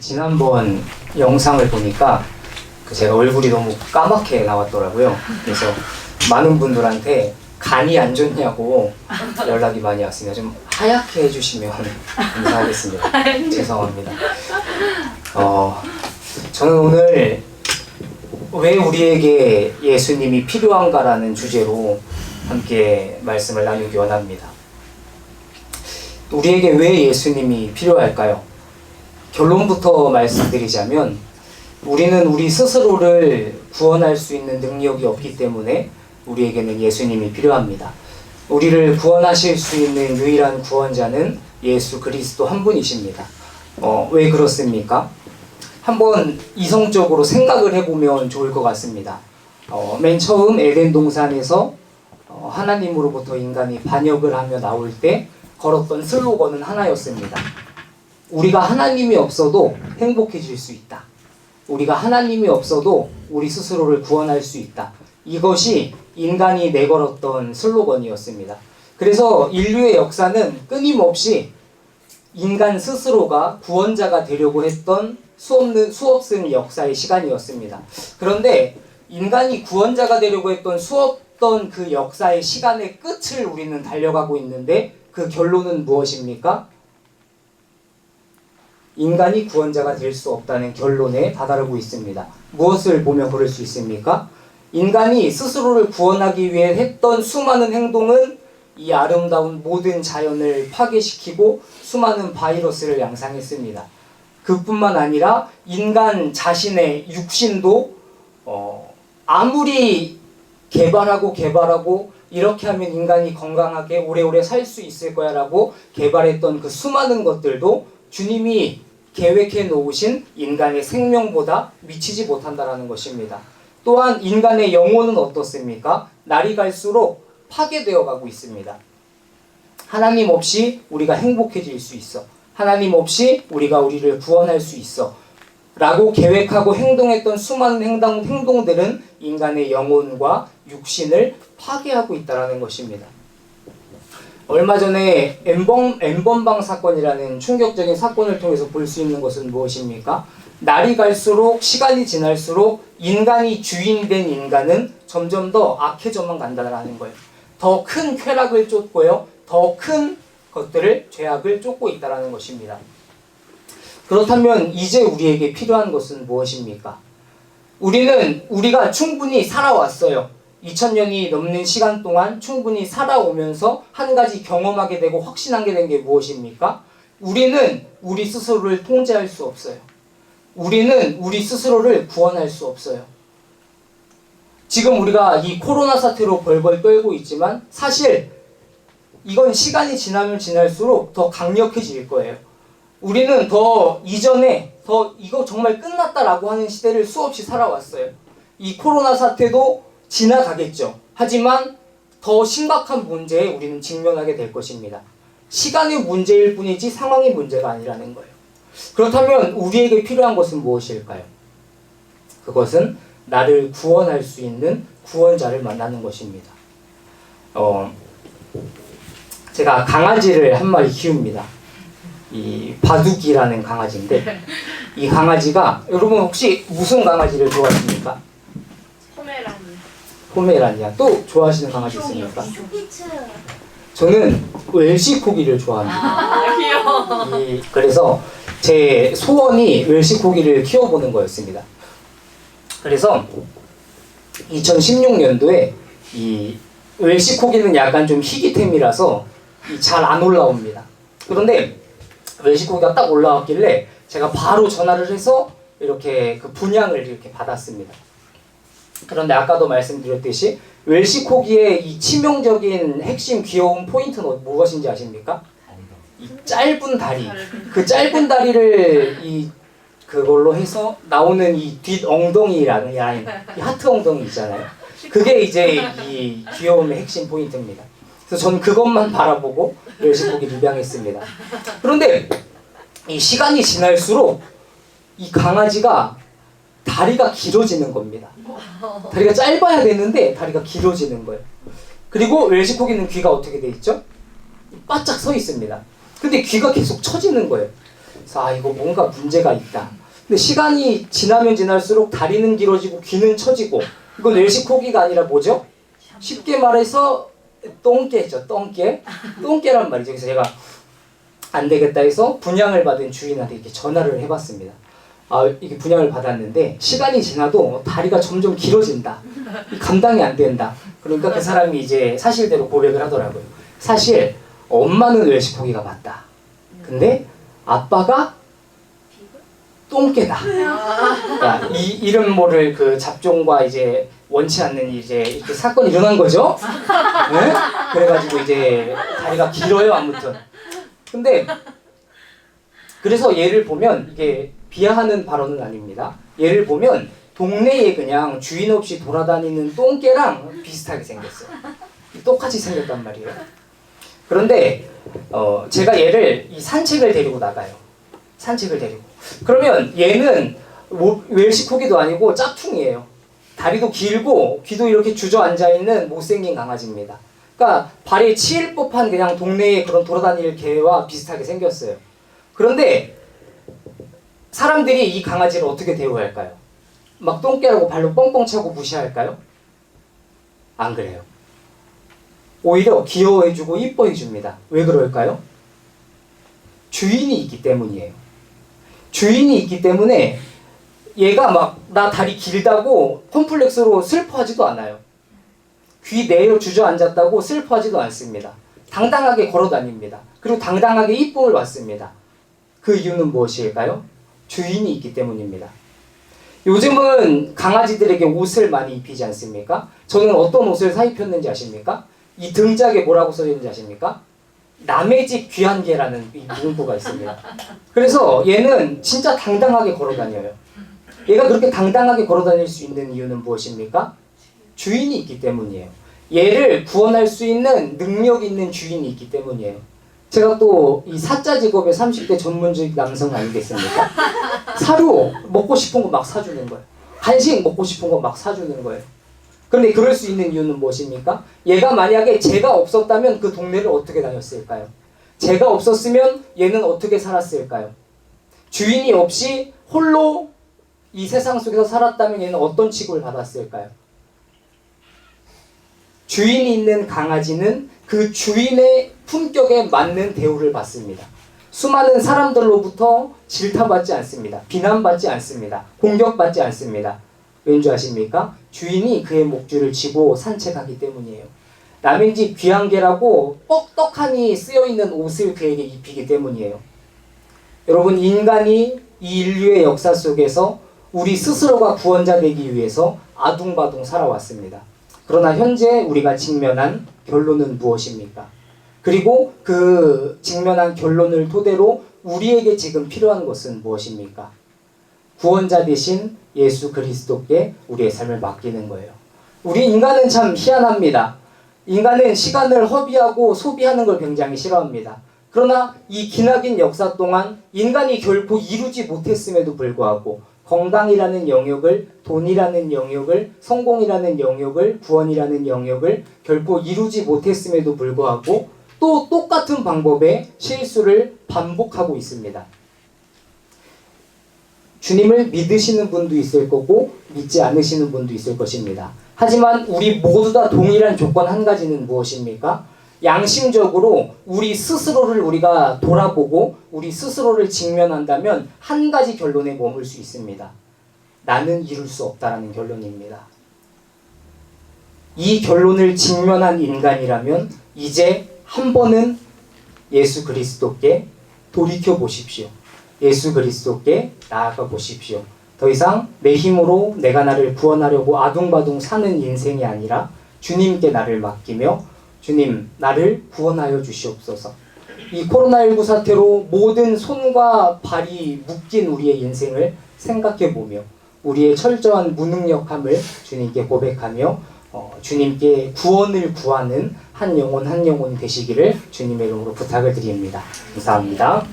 지난번 영상을 보니까 제가 얼굴이 너무 까맣게 나왔더라고요. 그래서 많은 분들한테 간이 안 좋냐고 연락이 많이 왔습니다. 좀 하얗게 해주시면 감사하겠습니다. 죄송합니다. 저는 오늘 왜 우리에게 예수님이 필요한가라는 주제로 함께 말씀을 나누기 원합니다. 우리에게 왜 예수님이 필요할까요? 결론부터 말씀드리자면 우리는 우리 스스로를 구원할 수 있는 능력이 없기 때문에 우리에게는 예수님이 필요합니다. 우리를 구원하실 수 있는 유일한 구원자는 예수 그리스도 한 분이십니다. 왜 그렇습니까? 한번 이성적으로 생각을 해보면 좋을 것 같습니다. 맨 처음 에덴 동산에서 하나님으로부터 인간이 반역을 하며 나올 때 걸었던 슬로건은 하나였습니다. 우리가 하나님이 없어도 행복해질 수 있다. 우리가 하나님이 없어도 우리 스스로를 구원할 수 있다. 이것이 인간이 내걸었던 슬로건이었습니다. 그래서 인류의 역사는 끊임없이 인간 스스로가 구원자가 되려고 했던 수없은 역사의 시간이었습니다. 그런데 인간이 구원자가 되려고 했던 수없던 그 역사의 시간의 끝을 우리는 달려가고 있는데 그 결론은 무엇입니까? 인간이 구원자가 될 수 없다는 결론에 다다르고 있습니다. 무엇을 보며 그럴 수 있습니까? 인간이 스스로를 구원하기 위해 했던 수많은 행동은 이 아름다운 모든 자연을 파괴시키고 수많은 바이러스를 양산했습니다. 그뿐만 아니라 인간 자신의 육신도 아무리 개발하고 이렇게 하면 인간이 건강하게 오래오래 살 수 있을 거야 라고 개발했던 그 수많은 것들도 주님이 계획해 놓으신 인간의 생명보다 미치지 못한다라는 것입니다. 또한 인간의 영혼은 어떻습니까? 날이 갈수록 파괴되어 가고 있습니다. 하나님 없이 우리가 행복해질 수 있어. 하나님 없이 우리가 우리를 구원할 수 있어. 라고 계획하고 행동했던 수많은 행동들은 인간의 영혼과 육신을 파괴하고 있다는 것입니다. 얼마 전에 N번방 사건이라는 충격적인 사건을 통해서 볼 수 있는 것은 무엇입니까? 날이 갈수록 시간이 지날수록 인간이 주인이 된 인간은 점점 더 악해져만 간다는 거예요. 더 큰 쾌락을 쫓고요. 더 큰 것들을 죄악을 쫓고 있다는 것입니다. 그렇다면 이제 우리에게 필요한 것은 무엇입니까? 우리가 충분히 살아왔어요. 2000년이 넘는 시간 동안 충분히 살아오면서 한 가지 경험하게 되고 확신하게 된 게 무엇입니까? 우리는 우리 스스로를 통제할 수 없어요. 우리는 우리 스스로를 구원할 수 없어요. 지금 우리가 이 코로나 사태로 벌벌 떨고 있지만 사실 이건 시간이 지나면 지날수록 더 강력해질 거예요. 우리는 더 이전에 이거 정말 끝났다라고 하는 시대를 수없이 살아왔어요. 이 코로나 사태도 지나가겠죠. 하지만 더 심각한 문제에 우리는 직면하게 될 것입니다. 시간의 문제일 뿐이지 상황의 문제가 아니라는 거예요. 그렇다면 우리에게 필요한 것은 무엇일까요? 그것은 나를 구원할 수 있는 구원자를 만나는 것입니다. 제가 강아지를 한 마리 키웁니다. 이 바둑이라는 강아지인데 이 강아지가 여러분 혹시 무슨 강아지를 좋아하십니까? 포메라니아. 또 좋아하시는 강아지 있습니까? 저는 웰시 코기를 좋아합니다. 귀여워. 그래서 제 소원이 웰시 코기를 키워보는 거였습니다. 그래서 2016년도에 이 웰시 코기는 약간 좀 희귀템이라서 잘 안 올라옵니다. 그런데 웰시 코기가 딱 올라왔길래 제가 바로 전화를 해서 이렇게 그 분양을 이렇게 받았습니다. 그런데 아까도 말씀드렸듯이 웰시 코기의 이 치명적인 핵심 귀여운 포인트는 무엇인지 아십니까? 이 짧은 다리. 그 짧은 다리를 그걸로 해서 나오는 이 뒷 엉덩이라는 이 하트 엉덩이 있잖아요. 그게 이제 이 귀여움의 핵심 포인트입니다. 그래서 저는 그것만 바라보고 웰시 코기를 입양했습니다. 그런데 이 시간이 지날수록 이 강아지가 다리가 길어지는 겁니다. 다리가 짧아야 되는데 다리가 길어지는 거예요. 그리고 웰시 코기는 귀가 어떻게 돼 있죠? 바짝 서 있습니다. 근데 귀가 계속 처지는 거예요. 그래서 이거 뭔가 문제가 있다. 근데 시간이 지나면 지날수록 다리는 길어지고 귀는 처지고, 이건 웰시코기가 아니라 뭐죠? 쉽게 말해서 똥개죠. 똥개란 말이죠. 그래서 제가 안 되겠다 해서 분양을 받은 주인한테 이렇게 전화를 해봤습니다. 이게 분양을 받았는데 시간이 지나도 다리가 점점 길어진다. 감당이 안 된다. 그러니까 그 사람이 이제 사실대로 고백을 하더라고요. 사실 엄마는 웰시코기가 맞다. 근데 아빠가 똥개다. 그러니까 이름 모를 그 잡종과 이제 원치 않는 이제 이렇게 사건이 일어난 거죠. 네? 그래가지고 이제 다리가 길어요. 아무튼. 근데 그래서 얘를 보면 이게 비하하는 발언은 아닙니다. 얘를 보면 동네에 그냥 주인 없이 돌아다니는 똥개랑 비슷하게 생겼어요. 똑같이 생겼단 말이에요. 그런데 제가 얘를 이 산책을 데리고 나가요. 산책을 데리고. 그러면 얘는 웰시코기도 아니고 짝퉁이에요. 다리도 길고 귀도 이렇게 주저앉아 있는 못생긴 강아지입니다. 그러니까 발에 치일 법한 그냥 동네에 그런 돌아다닐 개와 비슷하게 생겼어요. 그런데 사람들이 이 강아지를 어떻게 대우할까요? 막 똥개라고 발로 뻥뻥 차고 무시할까요? 안 그래요. 오히려 귀여워해주고 이뻐해줍니다. 왜 그럴까요? 주인이 있기 때문이에요. 주인이 있기 때문에 얘가 막 나 다리 길다고 컴플렉스로 슬퍼하지도 않아요. 귀 내려 주저앉았다고 슬퍼하지도 않습니다. 당당하게 걸어다닙니다. 그리고 당당하게 이쁨을 받습니다. 그 이유는 무엇일까요? 주인이 있기 때문입니다. 요즘은 강아지들에게 옷을 많이 입히지 않습니까? 저는 어떤 옷을 사입혔는지 아십니까? 이 등짝에 뭐라고 써있는지 아십니까? 남의 집 귀한 개라는 이 문구가 있습니다. 그래서 얘는 진짜 당당하게 걸어다녀요. 얘가 그렇게 당당하게 걸어다닐 수 있는 이유는 무엇입니까? 주인이 있기 때문이에요. 얘를 구원할 수 있는 능력 있는 주인이 있기 때문이에요. 제가 또 이 사자 직업의 30대 전문직 남성 아니겠습니까? 사료 먹고 싶은 거 막 사주는 거예요. 간식 먹고 싶은 거 막 사주는 거예요. 그런데 그럴 수 있는 이유는 무엇입니까? 얘가 만약에 제가 없었다면 그 동네를 어떻게 다녔을까요? 제가 없었으면 얘는 어떻게 살았을까요? 주인이 없이 홀로 이 세상 속에서 살았다면 얘는 어떤 취급을 받았을까요? 주인이 있는 강아지는 그 주인의 품격에 맞는 대우를 받습니다. 수많은 사람들로부터 질타받지 않습니다. 비난받지 않습니다. 공격받지 않습니다. 왠지 아십니까? 주인이 그의 목줄을 쥐고 산책하기 때문이에요. 남의 집 귀한 개라고 뻑떡하니 쓰여있는 옷을 그에게 입히기 때문이에요. 여러분, 인간이 이 인류의 역사 속에서 우리 스스로가 구원자 되기 위해서 아둥바둥 살아왔습니다. 그러나 현재 우리가 직면한 결론은 무엇입니까? 그리고 그 직면한 결론을 토대로 우리에게 지금 필요한 것은 무엇입니까? 구원자 되신 예수 그리스도께 우리의 삶을 맡기는 거예요. 우리 인간은 참 희한합니다. 인간은 시간을 허비하고 소비하는 걸 굉장히 싫어합니다. 그러나 이 기나긴 역사 동안 인간이 결코 이루지 못했음에도 불구하고 건강이라는 영역을, 돈이라는 영역을, 성공이라는 영역을, 구원이라는 영역을 결코 이루지 못했음에도 불구하고 또 똑같은 방법의 실수를 반복하고 있습니다. 주님을 믿으시는 분도 있을 거고 믿지 않으시는 분도 있을 것입니다. 하지만 우리 모두 다 동일한 조건 한 가지는 무엇입니까? 양심적으로 우리 스스로를 우리가 돌아보고 우리 스스로를 직면한다면 한 가지 결론에 머물 수 있습니다. 나는 이룰 수 없다라는 결론입니다. 이 결론을 직면한 인간이라면 이제 한 번은 예수 그리스도께 돌이켜 보십시오. 예수 그리스도께 나아가 보십시오. 더 이상 내 힘으로 내가 나를 구원하려고 아둥바둥 사는 인생이 아니라 주님께 나를 맡기며 주님, 나를 구원하여 주시옵소서. 이 코로나19 사태로 모든 손과 발이 묶인 우리의 인생을 생각해보며 우리의 철저한 무능력함을 주님께 고백하며 주님께 구원을 구하는 한 영혼 한 영혼이 되시기를 주님의 이름으로 부탁을 드립니다. 감사합니다.